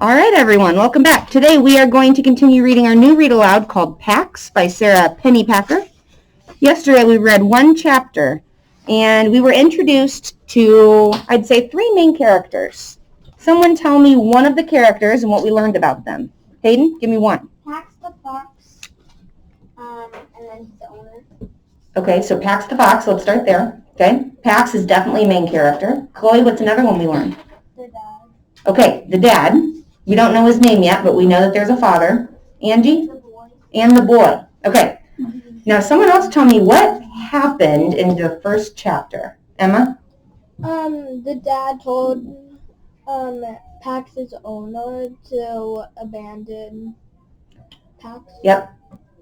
All right, everyone, welcome back. Today we are going to continue reading our new read aloud called Pax by Sarah Pennypacker. Yesterday we read one chapter and we were introduced to, I'd say, three main characters. Someone tell me one of the characters and what we learned about them. Hayden, give me one. Pax the fox, and then his owner. Okay, so Pax the fox, let's start there. Okay, Pax is definitely a main character. Chloe, what's another one we learned? The dad. Okay, the dad. We don't know his name yet, but we know that there's a father. Angie? The boy. And the boy. Okay. Now, someone else tell me what happened in the first chapter. Emma? The dad told Pax's owner to abandon Pax. Yep.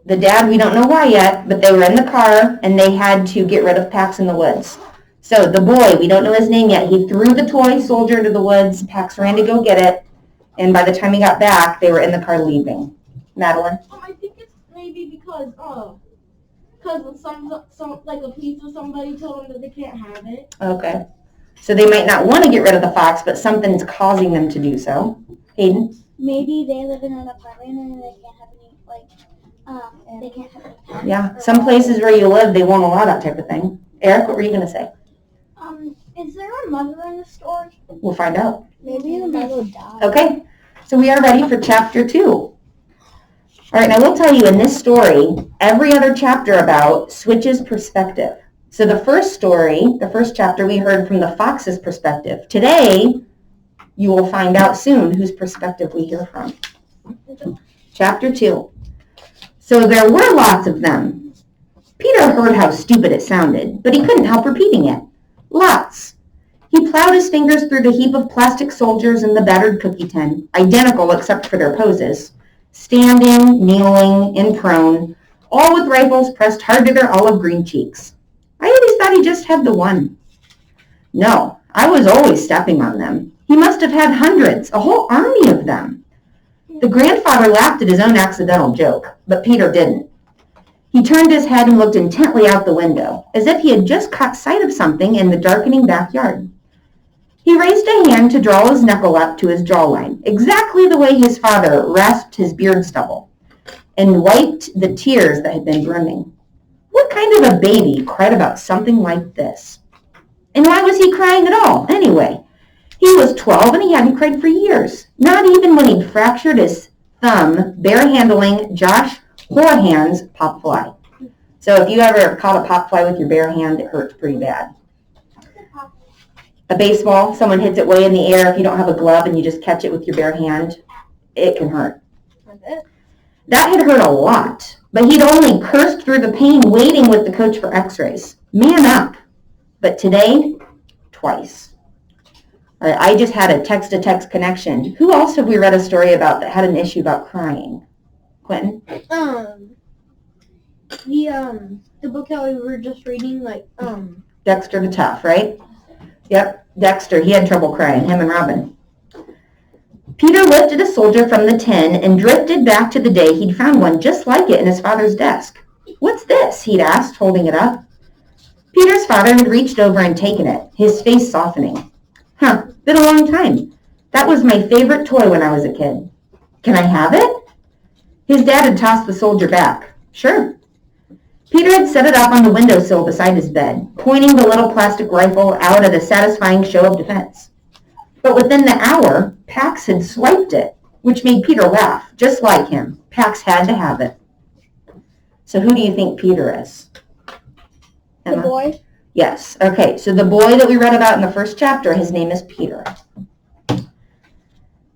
The dad, we don't know why yet, but they were in the car and they had to get rid of Pax in the woods. So the boy, we don't know his name yet. He threw the toy soldier into the woods. Pax ran to go get it. And by the time he got back, they were in the car leaving. Madeline? I think it's maybe because some like a police or somebody told them that they can't have it. Okay. So they might not want to get rid of the fox, but something's causing them to do so. Hayden? Maybe they live in an apartment and they can't have any, they can't have any. Yeah. Some places where you live, they won't allow that type of thing. Eric, what were you going to say? Is there a mother in the story? We'll find out. Maybe the mother died. Okay. So we are ready for chapter 2. All right, now we'll tell you in this story, every other chapter about switches perspective. So the first story, the first chapter, we heard from the fox's perspective. Today, you will find out soon whose perspective we hear from. Chapter 2. So there were lots of them. Peter heard how stupid it sounded, but he couldn't help repeating it. Lots. He plowed his fingers through the heap of plastic soldiers in the battered cookie tin, identical except for their poses, standing, kneeling, and prone, all with rifles pressed hard to their olive green cheeks. I always thought he just had the one. No, I was always stepping on them. He must have had hundreds, a whole army of them. The grandfather laughed at his own accidental joke, but Peter didn't. He turned his head and looked intently out the window, as if he had just caught sight of something in the darkening backyard. He raised a hand to draw his knuckle up to his jawline, exactly the way his father rasped his beard stubble, and wiped the tears that had been brimming. What kind of a baby cried about something like this? And why was he crying at all, anyway? He was 12 and he hadn't cried for years, not even when he'd fractured his thumb bare-handling Josh Horahan's pop fly. So if you ever caught a pop fly with your bare hand, it hurts pretty bad. A baseball, someone hits it way in the air. If you don't have a glove and you just catch it with your bare hand, it can hurt. That had hurt a lot, but he'd only cursed through the pain waiting with the coach for x-rays. Man up. But today, twice. All right, I just had a text-to-text connection. Who else have we read a story about that had an issue about crying? Quentin? The book that we were just reading, Dexter the Tough, right? Yep, Dexter, he had trouble crying, him and Robin. Peter lifted a soldier from the tin and drifted back to the day he'd found one just like it in his father's desk. What's this? He'd asked, holding it up. Peter's father had reached over and taken it, his face softening. Huh, been a long time. That was my favorite toy when I was a kid. Can I have it? His dad had tossed the soldier back. Sure. Peter had set it up on the windowsill beside his bed, pointing the little plastic rifle out at a satisfying show of defense. But within the hour, Pax had swiped it, which made Peter laugh, just like him. Pax had to have it. So who do you think Peter is? Emma? The boy? Yes. Okay, so the boy that we read about in the first chapter, his name is Peter.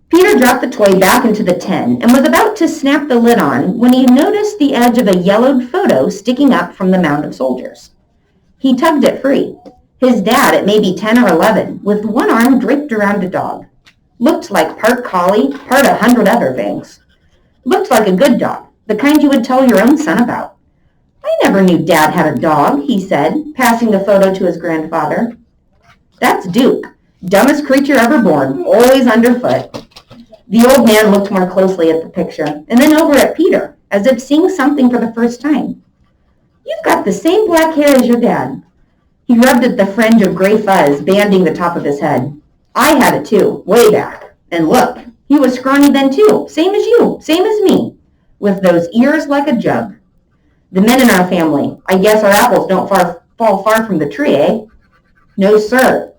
Peter dropped the toy back into the tin and was about to snap the lid on when he noticed the edge of a yellowed photo sticking up from the mound of soldiers. He tugged it free. His dad, at maybe 10 or 11, with one arm draped around a dog. Looked like part collie, part 100 other things. Looked like a good dog, the kind you would tell your own son about. I never knew Dad had a dog, he said, passing the photo to his grandfather. That's Duke, dumbest creature ever born, always underfoot. The old man looked more closely at the picture, and then over at Peter, as if seeing something for the first time. You've got the same black hair as your dad. He rubbed at the fringe of gray fuzz banding the top of his head. I had it too, way back. And look, He was scrawny then too, same as you, same as me, with those ears like a jug. The men in our family, I guess our apples don't fall far from the tree, eh? No, sir.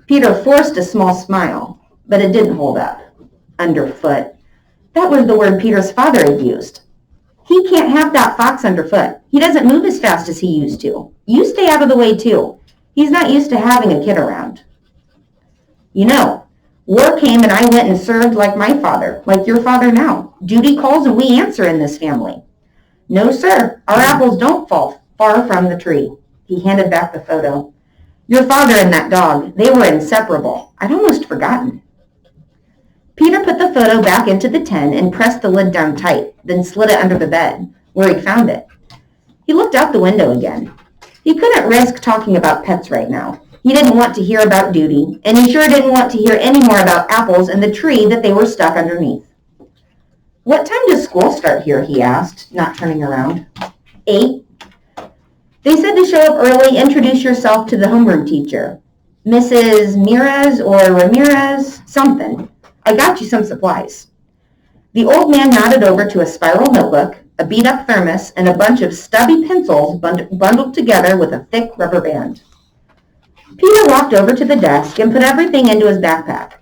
Peter forced a small smile, but it didn't hold up. Underfoot. That was the word Peter's father had used. He can't have that fox underfoot. He doesn't move as fast as he used to. You stay out of the way too. He's not used to having a kid around. You know, war came and I went and served like my father, like your father now. Duty calls and we answer in this family. No, sir, our apples don't fall far from the tree. He handed back the photo. Your father and that dog, they were inseparable. I'd almost forgotten. Peter put the photo back into the tin and pressed the lid down tight, then slid it under the bed, where he'd found it. He looked out the window again. He couldn't risk talking about pets right now. He didn't want to hear about duty, and he sure didn't want to hear any more about apples and the tree that they were stuck underneath. What time does school start here, he asked, not turning around. 8. They said to show up early, introduce yourself to the homeroom teacher. Mrs. Mirez or Ramirez, something. I got you some supplies. The old man nodded over to a spiral notebook, a beat-up thermos, and a bunch of stubby pencils bundled together with a thick rubber band. Peter walked over to the desk and put everything into his backpack.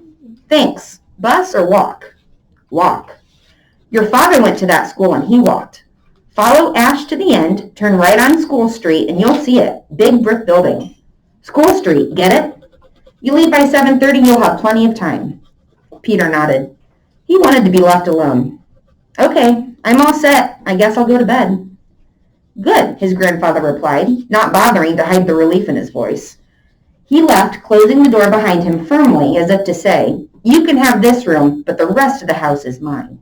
Thanks. Bus or walk? Walk. Your father went to that school and he walked. Follow Ash to the end, turn right on School Street, and you'll see it. Big brick building. School Street, get it? You leave by 7:30, you'll have plenty of time. Peter nodded. He wanted to be left alone. Okay, I'm all set. I guess I'll go to bed. Good, his grandfather replied, not bothering to hide the relief in his voice. He left, closing the door behind him firmly, as if to say, you can have this room, but the rest of the house is mine.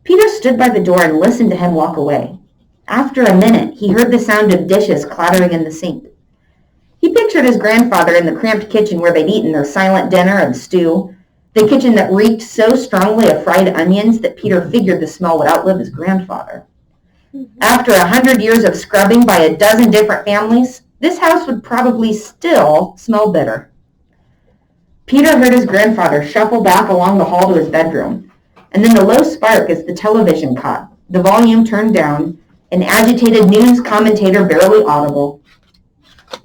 Peter stood by the door and listened to him walk away. After a minute, he heard the sound of dishes clattering in the sink. He pictured his grandfather in the cramped kitchen where they'd eaten their silent dinner of stew, the kitchen that reeked so strongly of fried onions that Peter figured the smell would outlive his grandfather. After 100 years of scrubbing by a dozen different families, this house would probably still smell bitter. Peter heard his grandfather shuffle back along the hall to his bedroom, and then the low spark as the television caught, the volume turned down, an agitated news commentator barely audible.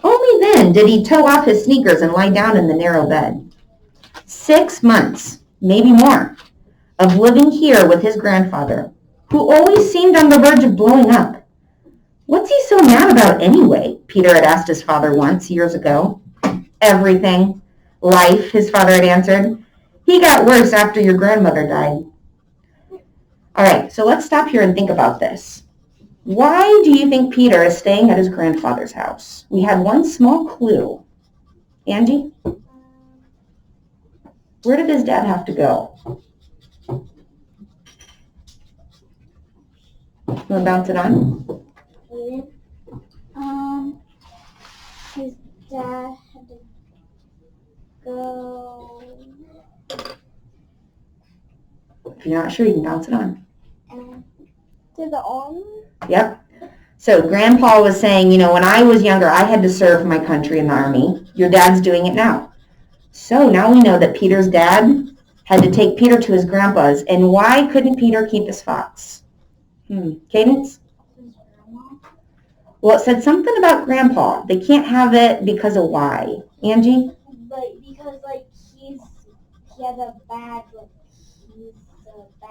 Only then did he toe off his sneakers and lie down in the narrow bed. 6 months, maybe more, of living here with his grandfather, who always seemed on the verge of blowing up. What's he so mad about anyway? Peter had asked his father once, years ago. Everything. Life, his father had answered. He got worse after your grandmother died. All right, so let's stop here and think about this. Why do you think Peter is staying at his grandfather's house? We had one small clue. Angie? Where did his dad have to go? You want to bounce it on? His dad had to go. If you're not sure, you can bounce it on. To the army? Yep. So Grandpa was saying, when I was younger, I had to serve my country in the army. Your dad's doing it now. So now we know that Peter's dad had to take Peter to his grandpa's. And why couldn't Peter keep his fox? Cadence? Well, it said something about Grandpa. They can't have it because of why. Angie? Because he has a bad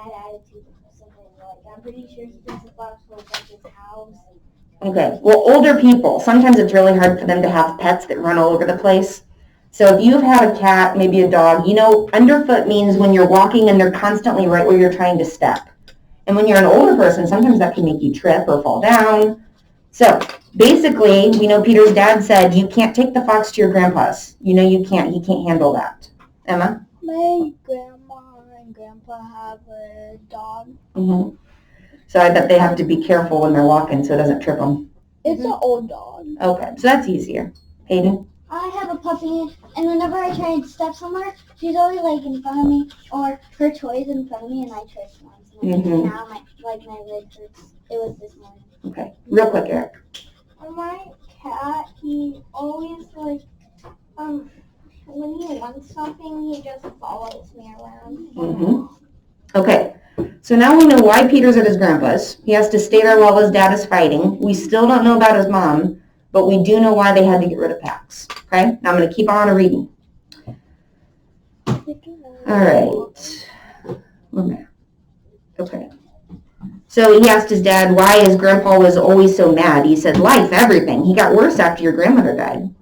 attitude or something. I'm pretty sure he thinks the fox will take his house. Okay. Well, older people, sometimes it's really hard for them to have pets that run all over the place. So if you've had a cat, maybe a dog, underfoot means when you're walking and they're constantly right where you're trying to step. And when you're an older person, sometimes that can make you trip or fall down. So basically, Peter's dad said, you can't take the fox to your grandpa's. You can't. He can't handle that. Emma? My grandma and grandpa have a dog. Mm-hmm. So I bet they have to be careful when they're walking so it doesn't trip them. It's an old dog. Okay, so that's easier. Hayden? I have a puppy, and whenever I try and step somewhere, she's always in front of me, or her toy's in front of me, and I trip once. And now my leg hurts. It was this morning. Okay, real quick, Eric. My cat, he always when he wants something, he just follows me around. Mm-hmm. Okay, so now we know why Peter's at his grandpa's. He has to stay there while his dad is fighting. We still don't know about his mom, but we do know why they had to get rid of Pax. Okay, now I'm going to keep on reading. All right. Where am I? Okay. So he asked his dad why his grandpa was always so mad. He said, life, everything. He got worse after your grandmother died.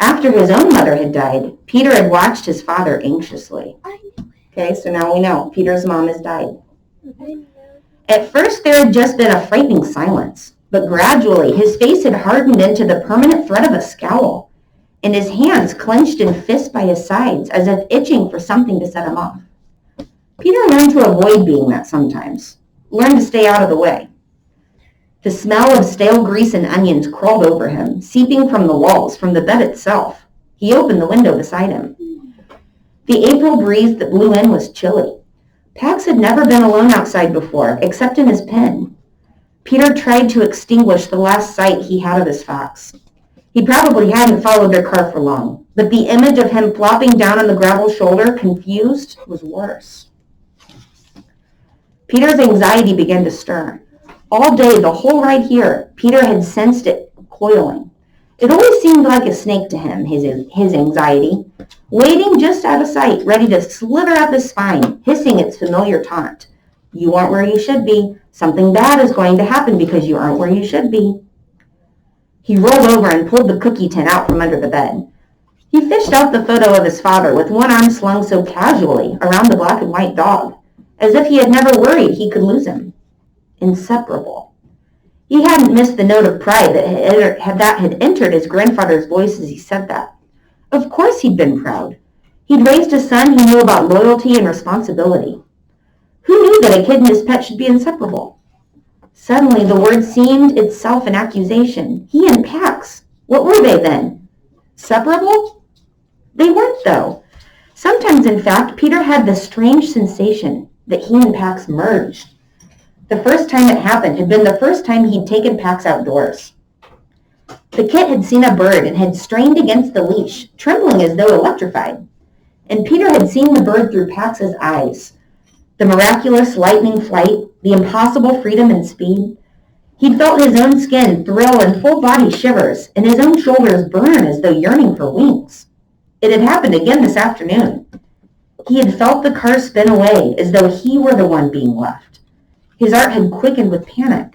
After his own mother had died, Peter had watched his father anxiously. Okay, so now we know Peter's mom has died. At first, there had just been a frightening silence, but gradually his face had hardened into the permanent threat of a scowl, and his hands clenched in fists by his sides as if itching for something to set him off. Peter learned to avoid being that sometimes, learned to stay out of the way. The smell of stale grease and onions crawled over him, seeping from the walls, from the bed itself. He opened the window beside him. The April breeze that blew in was chilly. Pax had never been alone outside before, except in his pen. Peter tried to extinguish the last sight he had of his fox. He probably hadn't followed their car for long, but the image of him plopping down on the gravel shoulder, confused, was worse. Peter's anxiety began to stir. All day, the whole ride here, Peter had sensed it coiling. It always seemed like a snake to him, his anxiety, waiting just out of sight, ready to slither up his spine, hissing its familiar taunt. You aren't where you should be. Something bad is going to happen because you aren't where you should be. He rolled over and pulled the cookie tin out from under the bed. He fished out the photo of his father with one arm slung so casually around the black and white dog, as if he had never worried he could lose him. Inseparable. He hadn't missed the note of pride that had entered his grandfather's voice as he said that. Of course he'd been proud. He'd raised a son who knew about loyalty and responsibility. Who knew that a kid and his pet should be inseparable? Suddenly the word seemed itself an accusation. He and Pax, what were they then? Separable? They weren't, though. Sometimes, in fact, Peter had the strange sensation that he and Pax merged. The first time it happened had been the first time he'd taken Pax outdoors. The kit had seen a bird and had strained against the leash, trembling as though electrified. And Peter had seen the bird through Pax's eyes. The miraculous lightning flight, the impossible freedom and speed. He'd felt his own skin thrill and full body shivers, and his own shoulders burn as though yearning for wings. It had happened again this afternoon. He had felt the car spin away as though he were the one being left. His heart had quickened with panic.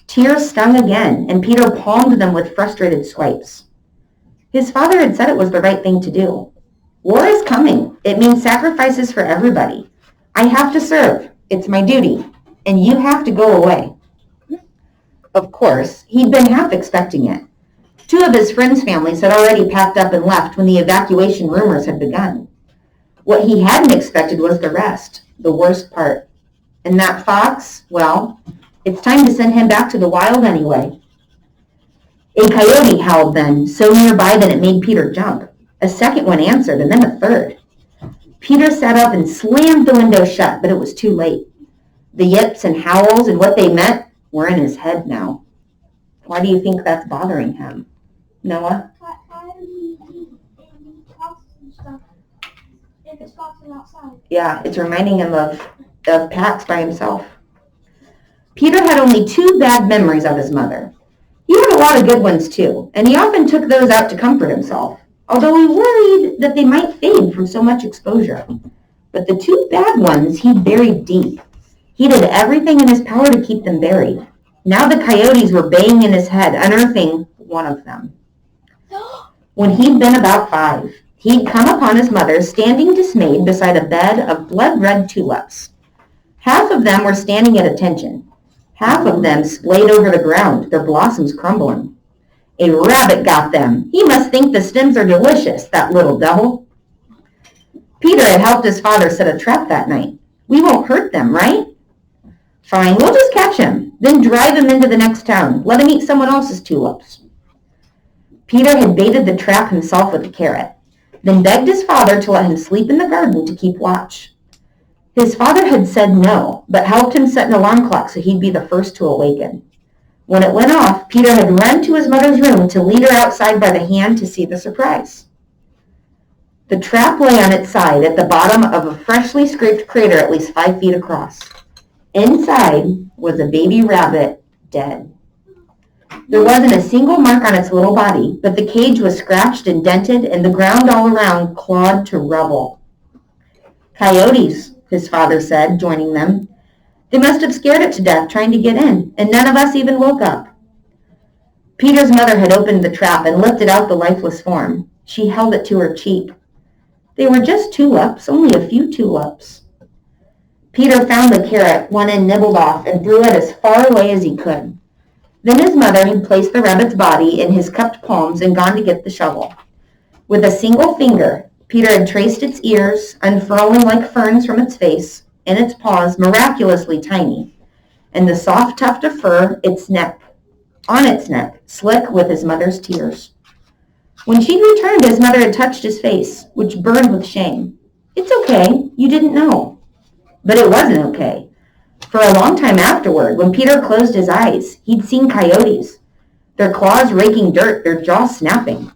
Tears stung again, and Peter palmed them with frustrated swipes. His father had said it was the right thing to do. War is coming. It means sacrifices for everybody. I have to serve. It's my duty. And you have to go away. Of course, he'd been half expecting it. 2 of his friends' families had already packed up and left when the evacuation rumors had begun. What he hadn't expected was the rest, the worst part. And that fox, well, it's time to send him back to the wild anyway. A coyote howled then, so nearby that it made Peter jump. A second one answered, and then a third. Peter sat up and slammed the window shut, but it was too late. The yips and howls and what they meant were in his head now. Why do you think that's bothering him, Noah? Yeah, it's reminding him of Pax by himself. Peter had only 2 bad memories of his mother. He had a lot of good ones too, and he often took those out to comfort himself, although he worried that they might fade from so much exposure. But the 2 bad ones he buried deep. He did everything in his power to keep them buried. Now the coyotes were baying in his head, unearthing one of them. When he'd been about 5, he'd come upon his mother standing dismayed beside a bed of blood-red tulips. Half of them were standing at attention. Half of them splayed over the ground, their blossoms crumbling. A rabbit got them. He must think the stems are delicious, that little devil. Peter had helped his father set a trap that night. We won't hurt them, right? Fine, we'll just catch him, then drive him into the next town. Let him eat someone else's tulips. Peter had baited the trap himself with a carrot, then begged his father to let him sleep in the garden to keep watch. His father had said no, but helped him set an alarm clock so he'd be the first to awaken. When it went off, Peter had run to his mother's room to lead her outside by the hand to see the surprise. The trap lay on its side at the bottom of a freshly scraped crater at least 5 feet across. Inside was a baby rabbit, dead. There wasn't a single mark on its little body, but the cage was scratched and dented, and the ground all around clawed to rubble. Coyotes, his father said, joining them. They must have scared it to death trying to get in, and none of us even woke up. Peter's mother had opened the trap and lifted out the lifeless form. She held it to her cheek. They were just tulips, only a few tulips. Peter found the carrot, one end nibbled off, and threw it as far away as he could. Then his mother had placed the rabbit's body in his cupped palms and gone to get the shovel. With a single finger, Peter had traced its ears, unfurling like ferns from its face, and its paws miraculously tiny, and the soft tuft of fur on its neck, slick with his mother's tears. When she'd returned, his mother had touched his face, which burned with shame. It's okay, you didn't know. But it wasn't okay. For a long time afterward, when Peter closed his eyes, he'd seen coyotes, their claws raking dirt, their jaws snapping.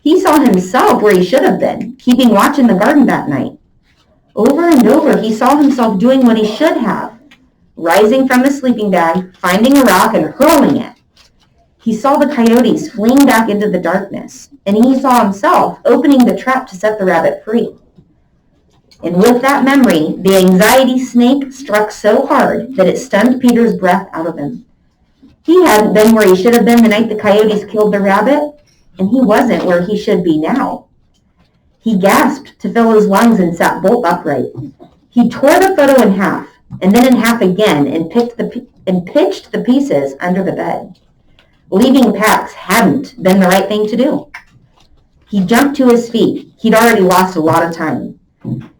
He saw himself where he should have been, keeping watch in the garden that night. Over and over, he saw himself doing what he should have, rising from his sleeping bag, finding a rock, and hurling it. He saw the coyotes fleeing back into the darkness, and he saw himself opening the trap to set the rabbit free. And with that memory, the anxiety snake struck so hard that it stunned Peter's breath out of him. He hadn't been where he should have been the night the coyotes killed the rabbit, and he wasn't where he should be now. He gasped to fill his lungs and sat bolt upright. He tore the photo in half, and then in half again, and pitched the pieces under the bed. Leaving Pax hadn't been the right thing to do. He jumped to his feet. He'd already lost a lot of time.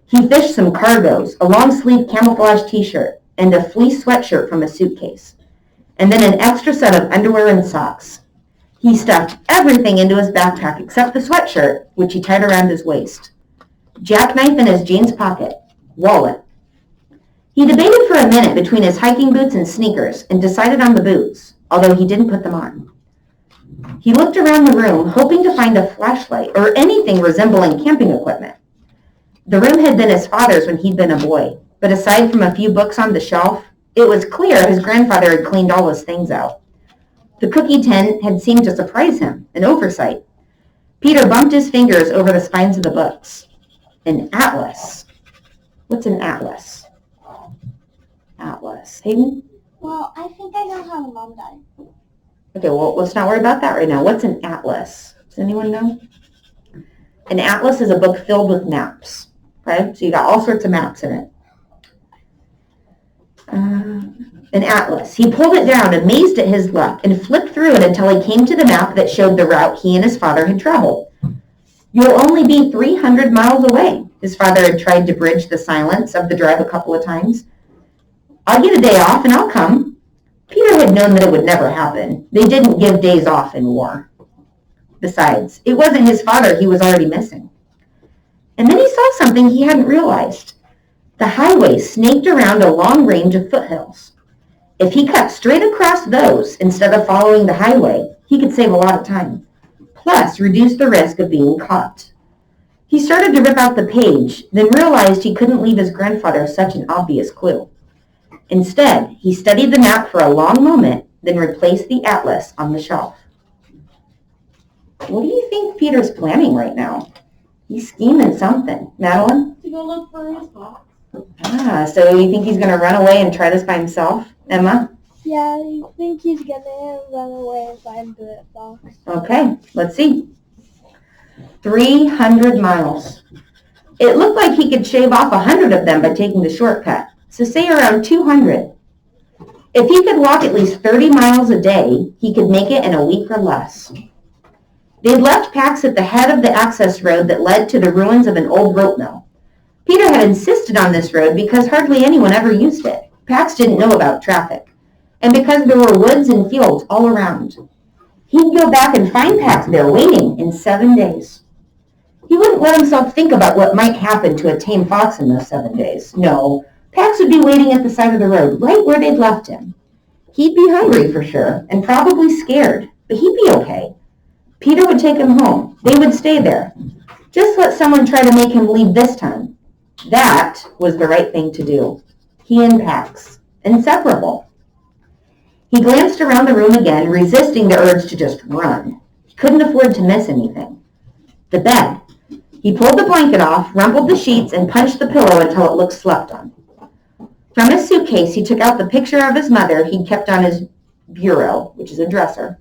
He fished some cargos, a long-sleeved camouflage t-shirt, and a fleece sweatshirt from a suitcase, and then an extra set of underwear and socks. He stuffed everything into his backpack except the sweatshirt, which he tied around his waist. Jackknife in his jeans pocket. Wallet. He debated for a minute between his hiking boots and sneakers and decided on the boots, although he didn't put them on. He looked around the room, hoping to find a flashlight or anything resembling camping equipment. The room had been his father's when he'd been a boy, but aside from a few books on the shelf, it was clear his grandfather had cleaned all his things out. The cookie tin had seemed to surprise him, an oversight. Peter bumped his fingers over the spines of the books. An atlas. What's an atlas? Atlas. Hayden? Well, I think I know how the mom died. Okay, well, let's not worry about that right now. What's an atlas? Does anyone know? An atlas is a book filled with maps. Okay, so you got all sorts of maps in it. An atlas. He pulled it down, amazed at his luck, and flipped through it until he came to the map that showed the route he and his father had traveled. You'll only be 300 miles away. His father had tried to bridge the silence of the drive a couple of times. I'll get a day off and I'll come. Peter had known that it would never happen. They didn't give days off in war. Besides, it wasn't his father he was already missing. And then he saw something he hadn't realized. The highway snaked around a long range of foothills. If he cut straight across those instead of following the highway, he could save a lot of time, plus reduce the risk of being caught. He started to rip out the page, then realized he couldn't leave his grandfather such an obvious clue. Instead, he studied the map for a long moment, then replaced the atlas on the shelf. What do you think Peter's planning right now? He's scheming something. Madeline? To go look for his box. So you think he's going to run away and try this by himself? Emma? Yeah, I think he's gonna run away and find the box. Okay, let's see. 300 miles. It looked like he could shave off 100 of them by taking the shortcut. So say around 200. If he could walk at least 30 miles a day, he could make it in a week or less. They'd left Pax at the head of the access road that led to the ruins of an old rope mill. Peter had insisted on this road because hardly anyone ever used it. Pax didn't know about traffic, and because there were woods and fields all around. He'd go back and find Pax there waiting in 7 days. He wouldn't let himself think about what might happen to a tame fox in those 7 days. No, Pax would be waiting at the side of the road, right where they'd left him. He'd be hungry for sure, and probably scared, but he'd be okay. Peter would take him home. They would stay there. Just let someone try to make him leave this time. That was the right thing to do. He and Pax, inseparable. He glanced around the room again, resisting the urge to just run. He couldn't afford to miss anything. The bed. He pulled the blanket off, rumpled the sheets, and punched the pillow until it looked slept on. From his suitcase, he took out the picture of his mother he'd kept on his bureau, which is a dresser,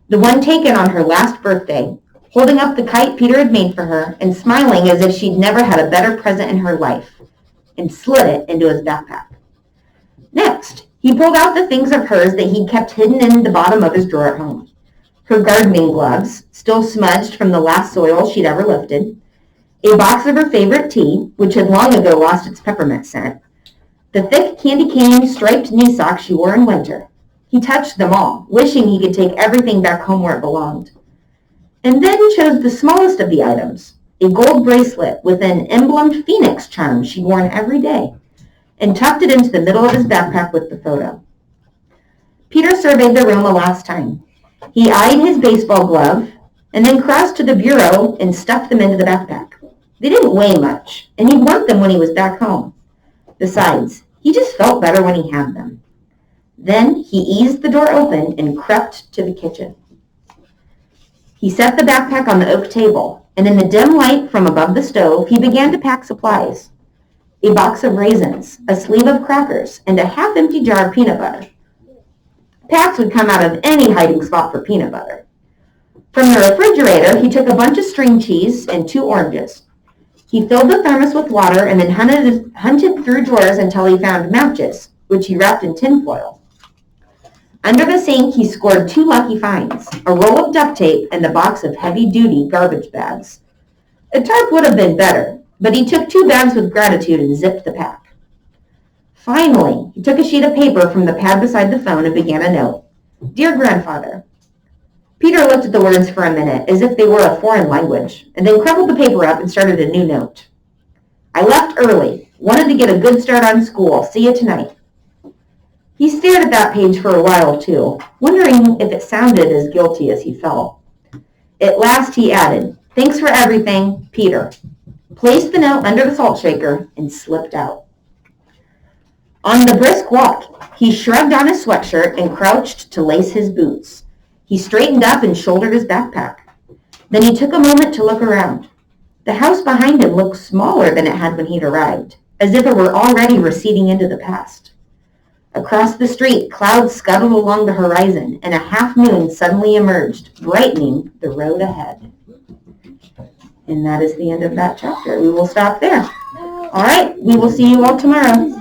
the one taken on her last birthday, holding up the kite Peter had made for her and smiling as if she'd never had a better present in her life, and slid it into his backpack. Next, he pulled out the things of hers that he'd kept hidden in the bottom of his drawer at home. Her gardening gloves, still smudged from the last soil she'd ever lifted, a box of her favorite tea, which had long ago lost its peppermint scent, the thick candy cane striped knee socks she wore in winter. He touched them all, wishing he could take everything back home where it belonged. And then chose the smallest of the items, a gold bracelet with an emblemed phoenix charm she'd worn every day, and tucked it into the middle of his backpack with the photo. Peter surveyed the room a last time. He eyed his baseball glove, and then crossed to the bureau and stuffed them into the backpack. They didn't weigh much, and he'd want them when he was back home. Besides, he just felt better when he had them. Then he eased the door open and crept to the kitchen. He set the backpack on the oak table, and in the dim light from above the stove, he began to pack supplies. A box of raisins, a sleeve of crackers, and a half-empty jar of peanut butter. Pax would come out of any hiding spot for peanut butter. From the refrigerator, he took a bunch of string cheese and 2 oranges. He filled the thermos with water and then hunted through drawers until he found matches, which he wrapped in tinfoil. Under the sink, he scored 2 lucky finds, a roll of duct tape and a box of heavy-duty garbage bags. A tarp would have been better, but he took 2 bags with gratitude and zipped the pack. Finally, he took a sheet of paper from the pad beside the phone and began a note. Dear Grandfather. Peter looked at the words for a minute, as if they were a foreign language, and then crumpled the paper up and started a new note. I left early. Wanted to get a good start on school. See you tonight. He stared at that page for a while, too, wondering if it sounded as guilty as he felt. At last he added, Thanks for everything, Peter. Placed the note under the salt shaker and slipped out. On the brisk walk, he shrugged on his sweatshirt and crouched to lace his boots. He straightened up and shouldered his backpack. Then he took a moment to look around. The house behind him looked smaller than it had when he'd arrived, as if it were already receding into the past. Across the street, clouds scuttled along the horizon, and a half-moon suddenly emerged, brightening the road ahead. And that is the end of that chapter. We will stop there. All right, we will see you all tomorrow.